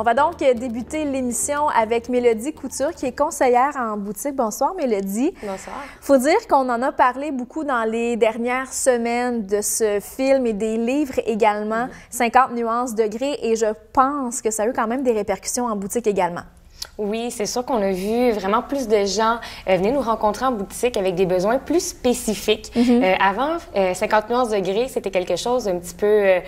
On va donc débuter l'émission avec Mélodie Couture, qui est conseillère en boutique. Bonsoir, Mélodie. Bonsoir. Faut dire qu'on en a parlé beaucoup dans les dernières semaines de ce film et des livres également, 50 nuances degrés, et je pense que ça a eu quand même des répercussions en boutique également. Oui, c'est sûr qu'on a vu vraiment plus de gens venir nous rencontrer en boutique avec des besoins plus spécifiques. Avant, 50 nuances degrés, c'était quelque chose d'un petit peu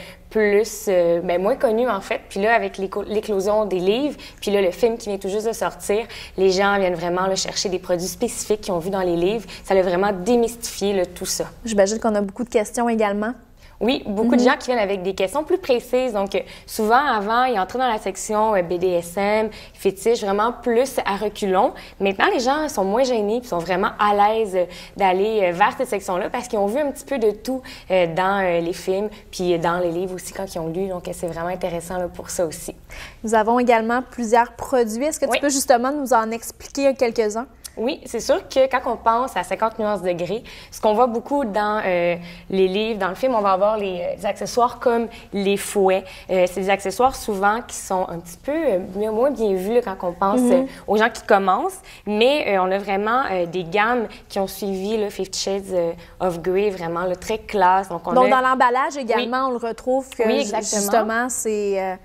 moins connu en fait. Puis là, avec l'éclosion des livres, puis là, le film qui vient tout juste de sortir, les gens viennent vraiment là, chercher des produits spécifiques qu'ils ont vus dans les livres. Ça a vraiment démystifié là, tout ça. J'imagine qu'on a beaucoup de questions également. Oui, beaucoup de gens qui viennent avec des questions plus précises. Donc, souvent, avant, ils entraient dans la section BDSM, fétiche, vraiment plus à reculons. Maintenant, les gens sont moins gênés, puis sont vraiment à l'aise d'aller vers cette section-là parce qu'ils ont vu un petit peu de tout dans les films, puis dans les livres aussi quand ils ont lu. Donc, c'est vraiment intéressant là, pour ça aussi. Nous avons également plusieurs produits. Est-ce que tu peux justement nous en expliquer quelques-uns? Oui, c'est sûr que quand on pense à 50 nuances degrés, ce qu'on voit beaucoup dans les livres, dans le film, on va avoir les accessoires comme les fouets. C'est des accessoires souvent qui sont un petit peu moins bien vus là, quand on pense aux gens qui commencent, mais on a vraiment des gammes qui ont suivi le 50 Shades of Grey, vraiment là, très classe. Donc, dans l'emballage également, on le retrouve que justement, c'est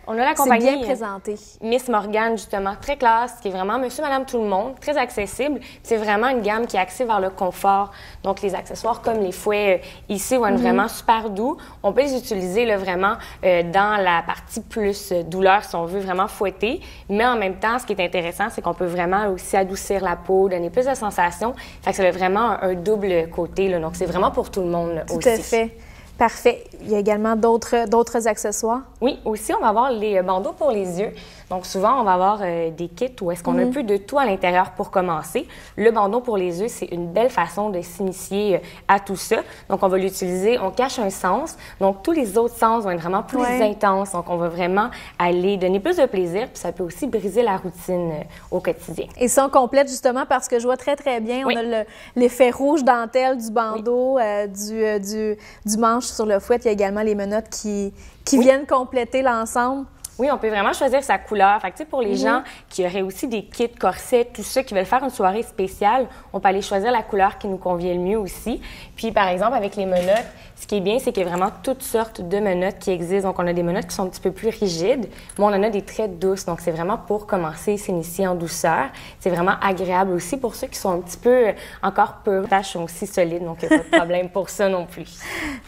bien présenté. Miss Morgan, justement, très classe, qui est vraiment monsieur, madame, tout le monde, très accessible. C'est vraiment une gamme qui est axée vers le confort. Donc, les accessoires comme les fouets ici vont être vraiment super doux. On peut les utiliser là, vraiment dans la partie plus douleur si on veut vraiment fouetter. Mais en même temps, ce qui est intéressant, c'est qu'on peut vraiment aussi adoucir la peau, donner plus de sensations. Fait que ça a vraiment un double côté. Là. Donc, c'est vraiment pour tout le monde là, aussi. Tout à fait. Parfait. Il y a également d'autres accessoires? Oui, aussi, on va avoir les bandeaux pour les yeux. Donc, souvent, on va avoir des kits où est-ce qu'on a un peu de tout à l'intérieur pour commencer. Le bandeau pour les yeux, c'est une belle façon de s'initier à tout ça. Donc, on va l'utiliser, on cache un sens. Donc, tous les autres sens vont être vraiment plus intenses. Donc, on va vraiment aller donner plus de plaisir. Puis, ça peut aussi briser la routine au quotidien. Et ça, on complète justement parce que je vois très, très bien. On a l'effet rouge dentelle du bandeau, du manche sur le fouet. Il y a également les menottes qui viennent compléter l'ensemble. Oui, on peut vraiment choisir sa couleur. Fait que, pour les gens qui auraient aussi des kits, corsets, tout ça, qui veulent faire une soirée spéciale, on peut aller choisir la couleur qui nous convient le mieux aussi. Puis, par exemple, avec les menottes, ce qui est bien, c'est qu'il y a vraiment toutes sortes de menottes qui existent. Donc, on a des menottes qui sont un petit peu plus rigides, mais on en a des très douces. Donc, c'est vraiment pour commencer, s'initier en douceur. C'est vraiment agréable aussi pour ceux qui sont un petit peu encore purs. Les taches sont aussi solides, donc il n'y a pas de problème pour ça non plus.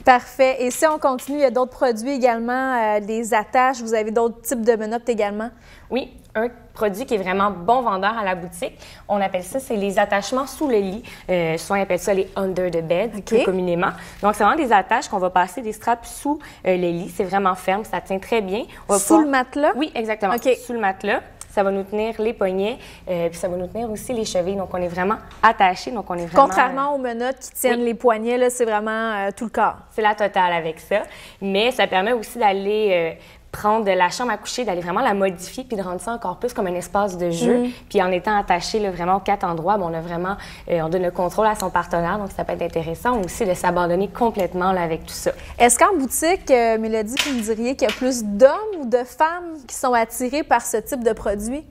Parfait. Et si on continue, il y a d'autres produits également, des attaches. Vous avez d'autres types de menottes également? Oui, un produit qui est vraiment bon vendeur à la boutique. On appelle ça, c'est les attachements sous le lit. Souvent, on appelle ça les under the bed, plus communément. Donc, c'est vraiment des attaches qu'on va passer des straps sous le lit. C'est vraiment ferme, ça tient très bien. Sous le matelas? Oui, exactement. Sous le matelas. Ça va nous tenir les poignets, puis ça va nous tenir aussi les chevilles. Donc, on est vraiment attachés. Donc, on est vraiment... Contrairement aux menottes qui tiennent les poignets, là, c'est vraiment tout le corps. C'est la totale avec ça. Mais ça permet aussi d'aller... prendre la chambre à coucher, d'aller vraiment la modifier puis de rendre ça encore plus comme un espace de jeu. Puis en étant attaché là, vraiment aux 4 endroits, on a vraiment, on donne le contrôle à son partenaire, donc ça peut être intéressant aussi de s'abandonner complètement là, avec tout ça. Est-ce qu'en boutique, Mélodie, vous me diriez qu'il y a plus d'hommes ou de femmes qui sont attirés par ce type de produit?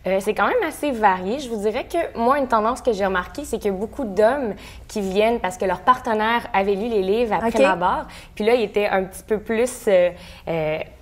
C'est quand même assez varié. Je vous dirais que moi, une tendance que j'ai remarquée, c'est qu'il y a beaucoup d'hommes qui viennent parce que leur partenaire avait lu les livres après ma barre. Puis là, ils étaient un petit peu plus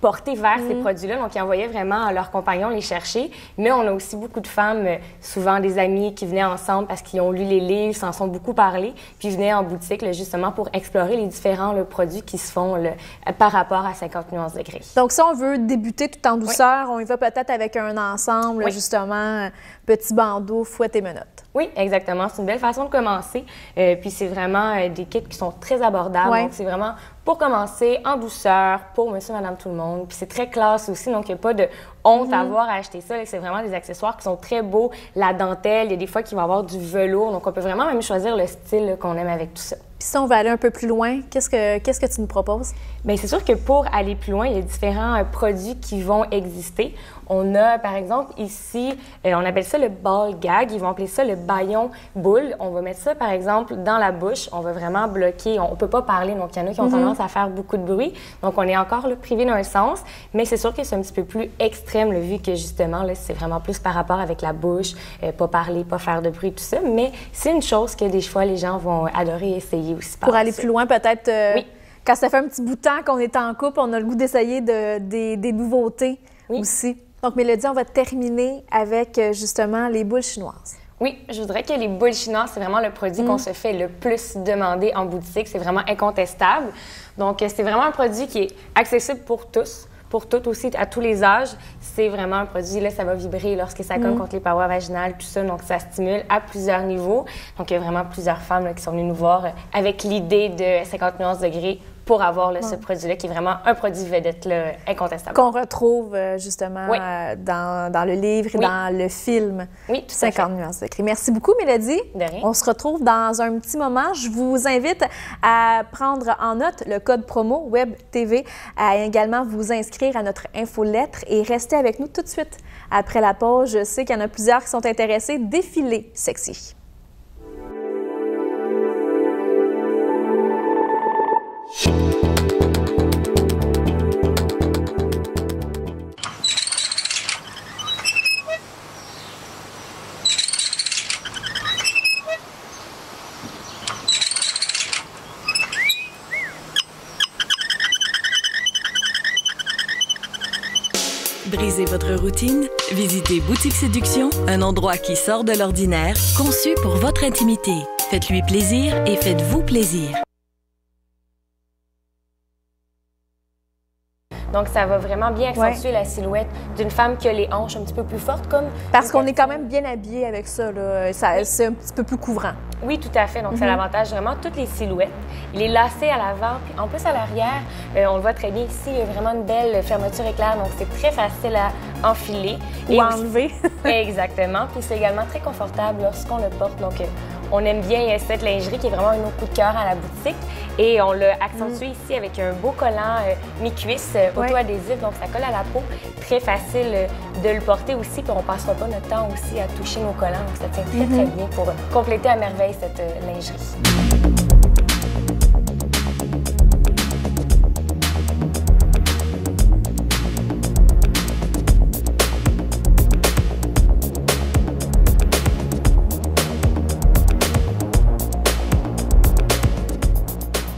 portés vers ces produits-là. Donc, ils envoyaient vraiment leurs compagnons les chercher. Mais on a aussi beaucoup de femmes, souvent des amis qui venaient ensemble parce qu'ils ont lu les livres, s'en sont beaucoup parlé, puis ils venaient en boutique là, justement pour explorer les différents produits qui se font là, par rapport à 50 nuances degrés. Donc, si on veut débuter tout en douceur, on y va peut-être avec un ensemble, justement, petit bandeau, fouet et menottes. Oui, exactement. C'est une belle façon de commencer. Puis c'est vraiment des kits qui sont très abordables. Donc, c'est vraiment pour commencer en douceur, pour monsieur, madame, tout le monde. Puis c'est très classe aussi, donc il n'y a pas de honte à avoir à acheter ça. C'est vraiment des accessoires qui sont très beaux. La dentelle, il y a des fois qu'il va y avoir du velours. Donc, on peut vraiment même choisir le style qu'on aime avec tout ça. Puis si on va aller un peu plus loin, qu'est-ce que tu nous proposes? Bien, c'est sûr que pour aller plus loin, il y a différents produits qui vont exister. On a, par exemple, ici, on appelle ça le ball gag. Ils vont appeler ça le bâillon boule. On va mettre ça, par exemple, dans la bouche. On va vraiment bloquer. On peut pas parler, donc il y en a qui ont tendance à faire beaucoup de bruit. Donc, on est encore là, privé d'un sens, mais c'est sûr que c'est un petit peu plus extrême, là, vu que, justement, là, c'est vraiment plus par rapport avec la bouche, pas parler, pas faire de bruit, tout ça. Mais c'est une chose que, des fois, les gens vont adorer essayer aussi. Pour aller plus loin, peut-être... Oui. Quand ça fait un petit bout de temps qu'on est en couple, on a le goût d'essayer des nouveautés aussi. Donc, Mélodie, on va terminer avec justement les boules chinoises. Oui, je voudrais que les boules chinoises, c'est vraiment le produit qu'on se fait le plus demander en boutique. C'est vraiment incontestable. Donc, c'est vraiment un produit qui est accessible pour tous. Pour toutes aussi, à tous les âges. C'est vraiment un produit, là, ça va vibrer lorsque ça cogne contre les parois vaginales, tout ça. Donc, ça stimule à plusieurs niveaux. Donc, il y a vraiment plusieurs femmes là, qui sont venues nous voir avec l'idée de 50 nuances degrés pour avoir là, ce produit-là, qui est vraiment un produit vedette là, incontestable. Qu'on retrouve justement dans le livre et dans le film. Oui, tout 50 nuances degrés. Merci beaucoup, Mélodie. De rien. On se retrouve dans un petit moment. Je vous invite à prendre en note le code promo WebTV, à également vous inscrire à notre infolettre et rester avec nous tout de suite après la pause. Je sais qu'il y en a plusieurs qui sont intéressés. Défilé sexy. Brisez votre routine, visitez Boutique Séduction, un endroit qui sort de l'ordinaire, conçu pour votre intimité. Faites-lui plaisir et faites-vous plaisir. Donc, ça va vraiment bien accentuer la silhouette d'une femme qui a les hanches un petit peu plus fortes. Parce qu'on est quand même bien habillé avec ça, là. C'est un petit peu plus couvrant. Oui, tout à fait. Donc, ça l'avantage vraiment toutes les silhouettes. Il est lacé à l'avant, puis en plus à l'arrière, on le voit très bien ici, il y a vraiment une belle fermeture éclair, donc c'est très facile à enfiler. Ou à enlever. Exactement. Puis c'est également très confortable lorsqu'on le porte. Donc, on aime bien cette lingerie qui est vraiment un de nos coups de cœur à la boutique. Et on l'a accentué ici avec un beau collant mi-cuisse auto-adhésif. Donc, ça colle à la peau. Très facile de le porter aussi. Puis on ne passera pas notre temps aussi à toucher nos collants. Donc, ça tient très, très bien pour compléter à merveille cette lingerie.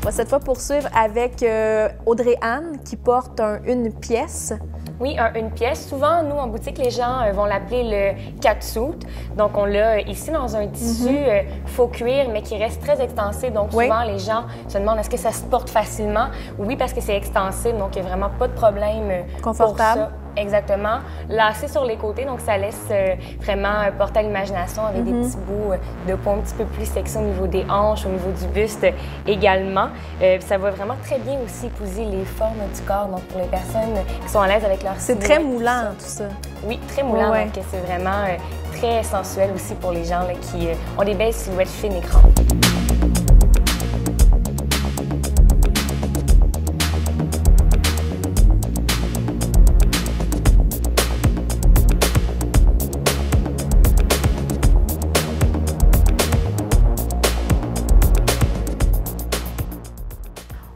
On va cette fois poursuivre avec Audrey-Anne qui porte une pièce. Oui, une pièce. Souvent, nous, en boutique, les gens vont l'appeler le catsuit. Donc, on l'a ici dans un tissu faux cuir, mais qui reste très extensif. Donc, souvent, les gens se demandent est-ce que ça se porte facilement? Oui, parce que c'est extensif, donc il n'y a vraiment pas de problème. Confortable. Pour ça. Exactement. Lacé sur les côtés, donc ça laisse vraiment porter à l'imagination avec des petits bouts de peau un petit peu plus sexy au niveau des hanches, au niveau du buste également. Ça va vraiment très bien aussi épouser les formes du corps, donc pour les personnes qui sont à l'aise avec leur silhouette. C'est très moulant, tout ça. Oui, très moulant, donc c'est vraiment très sensuel aussi pour les gens là, qui ont des belles silhouettes fines et grandes.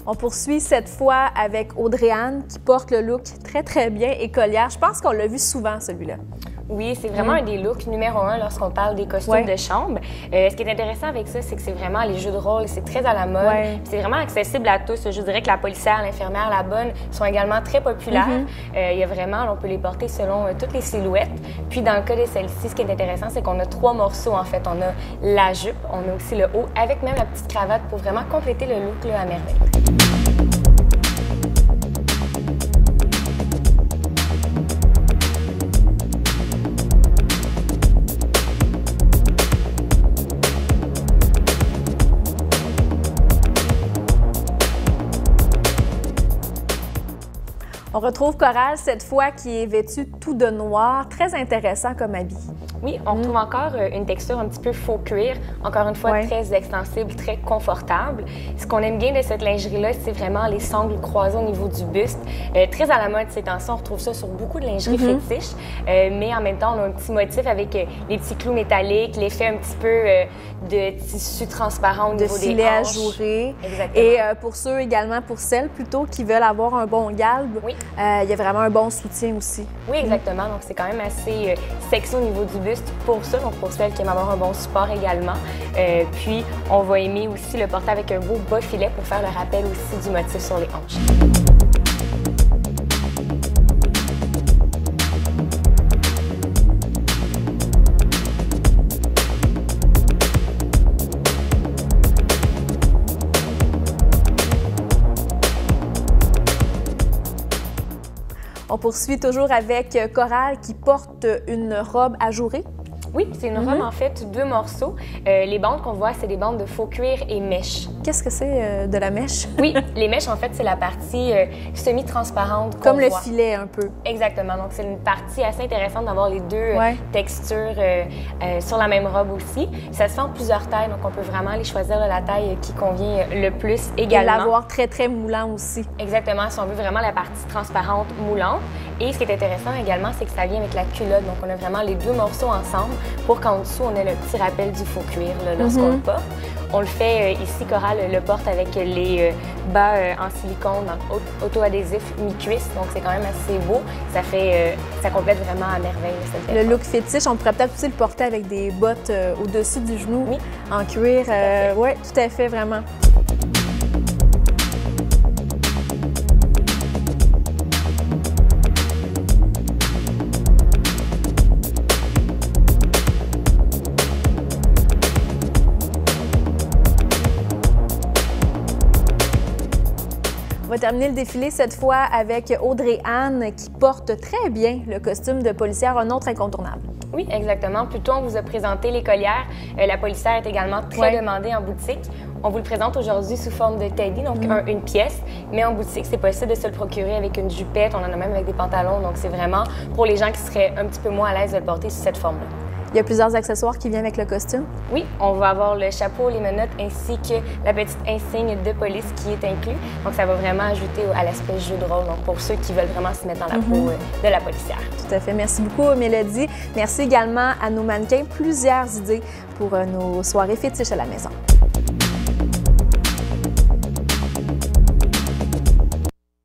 On poursuit cette fois avec Audrey-Anne qui porte le look très, très bien écolière. Je pense qu'on l'a vu souvent, celui-là. Oui, c'est vraiment un des looks numéro 1 lorsqu'on parle des costumes de chambre. Ce qui est intéressant avec ça, c'est que c'est vraiment les jeux de rôle, c'est très à la mode. C'est vraiment accessible à tous. Je dirais que la policière, l'infirmière, la bonne sont également très populaires. Il y a vraiment, on peut les porter selon toutes les silhouettes. Puis dans le cas de celle-ci, ce qui est intéressant, c'est qu'on a 3 morceaux en fait. On a la jupe, on a aussi le haut, avec même la petite cravate pour vraiment compléter le look là, à merveille. On retrouve Coral cette fois qui est vêtue tout de noir, très intéressant comme habit. Oui, on retrouve encore une texture un petit peu faux cuir, encore une fois très extensible, très confortable. Ce qu'on aime bien de cette lingerie-là, c'est vraiment les sangles croisées au niveau du buste. Très à la mode ces temps-ci, on retrouve ça sur beaucoup de lingerie fétiche, mais en même temps, on a un petit motif avec les petits clous métalliques, l'effet un petit peu de tissu transparent au niveau des hanches. De filet ajouré. Exactement. Et pour ceux également, pour celles plutôt qui veulent avoir un bon galbe, il y a vraiment un bon soutien aussi. Oui, exactement. Donc, c'est quand même assez sexy au niveau du buste pour ça, donc pour celles qui aiment avoir un bon support également. Puis, on va aimer aussi le porter avec un beau bas filet pour faire le rappel aussi du motif sur les hanches. On poursuit toujours avec Coral qui porte une robe ajourée. Oui, c'est une robe en fait 2 morceaux. Les bandes qu'on voit, c'est des bandes de faux cuir et mèche. Qu'est-ce que c'est de la mèche? Oui, les mèches en fait, c'est la partie semi-transparente. Comme le filet un peu. Exactement. Donc c'est une partie assez intéressante d'avoir les deux textures sur la même robe aussi. Ça se fait en plusieurs tailles, donc on peut vraiment aller choisir la taille qui convient le plus également. Et l'avoir très, très moulant aussi. Exactement, si on veut vraiment la partie transparente moulante. Et ce qui est intéressant également, c'est que ça vient avec la culotte. Donc on a vraiment les 2 morceaux ensemble pour qu'en dessous, on ait le petit rappel du faux cuir lorsqu'on le porte. On le fait ici, Coral le porte avec les bas en silicone auto-adhésif mi-cuisse, donc c'est quand même assez beau. Ça complète vraiment à merveille cette Le look fétiche, on pourrait peut-être aussi le porter avec des bottes au-dessus du genou en cuir. Oui, tout à fait, vraiment. On va terminer le défilé cette fois avec Audrey-Anne qui porte très bien le costume de policière, un autre incontournable. Oui, exactement. Plus tôt, on vous a présenté l'écolière. La policière est également très demandée en boutique. On vous le présente aujourd'hui sous forme de teddy, donc une pièce. Mais en boutique, c'est possible de se le procurer avec une jupette. On en a même avec des pantalons. Donc, c'est vraiment pour les gens qui seraient un petit peu moins à l'aise de le porter sous cette forme-là. Il y a plusieurs accessoires qui viennent avec le costume? Oui, on va avoir le chapeau, les menottes ainsi que la petite insigne de police qui est inclus. Donc, ça va vraiment ajouter à l'aspect jeu de rôle, donc pour ceux qui veulent vraiment se mettre dans la peau de la policière. Tout à fait. Merci beaucoup, Mélodie. Merci également à nos mannequins. Plusieurs idées pour nos soirées fétiches à la maison.